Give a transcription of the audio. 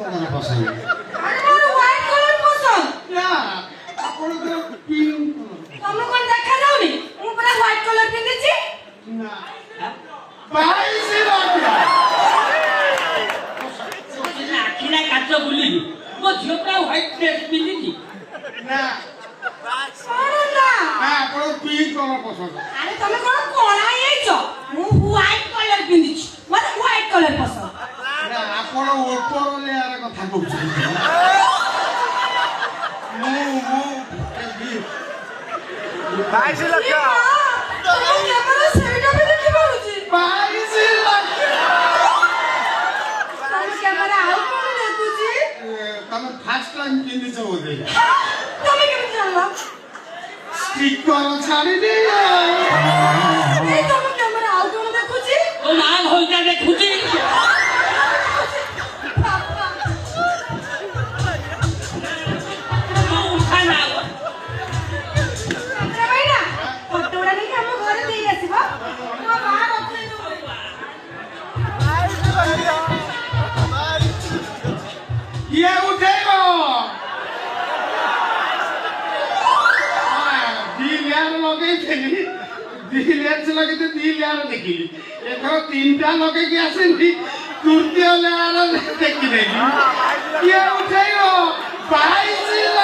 তোমার পছন্দ আমার হোয়াইট কালার পছন্দ না আপনাদের পিঙ্ক তুমি কোন দেখা যাওনি ମୁଁ ପୁରା হোয়াইট কালার পিন্ধিছি না 22 লক্ষ আখিরা কাচ বুলিনি ମୋ ଝିଅ ପୁରା ହ୍ୱାଇଟ୍ ଡ୍ରେସ୍ ପିନ୍ଧିଛି না ଶୁଣ ନା না ଆପଣ ପିଙ୍କ୍ କଲର୍ ପସନ୍ଦ আরে তুমি কোন কণা ହେଇଛ ମୁଁ হোয়াইট কালার পিন্ধিছি মତେ হোয়াইট কালার পছন্দ না ଆପଣ ଉପର ଲେୟାର କଥା କହୁଛନ୍ତି ମୁଁ 22 ଲକ୍ଷ তুমি କେବଳ ସେଇଟା ବି ଦେଖି ପାରୁଛି 22 ଲକ୍ଷ তুমি ক্যামেরা ଆଉ কোন দেখୁଛି ତମେ ଫାର୍ଷ୍ଟ ଟାଇମ୍ କିଣିଛ ବୋଧେ তুমি କେମିତି ଜାଣିଲ ଷ୍ଟିକର ଛାଡ଼ିନି এই তুমি ক্যামেরা ଆଉ কোন ଦେଖୁଛି ଓ ମା ଘଇଟା ଦେଖୁଛି ବାପା ମୋ ଉଠା ନା ଏ ଭାଇନା ଫଟୋ ଉଡ଼ା ନେଇକି ଆମ ଘରେ ଦେଇ ଆସିବ ମୋ ମା ରଖେଇ ଦବ କିଏ ଉଠେଇବ ଦି ଲେୟାର ଲଗେଇଥିଲି ଦି ଲେୟାର ଲଗେଇତେ ଦି ଲେୟାର ଦେଖିଲି ଏଥର ତିନିଟା ଲଗେଇକି ଆସିଲି ତୃତୀୟ ଲେୟାର ଦେଖିଦେଲି କିଏ ଉଠେଇବ 22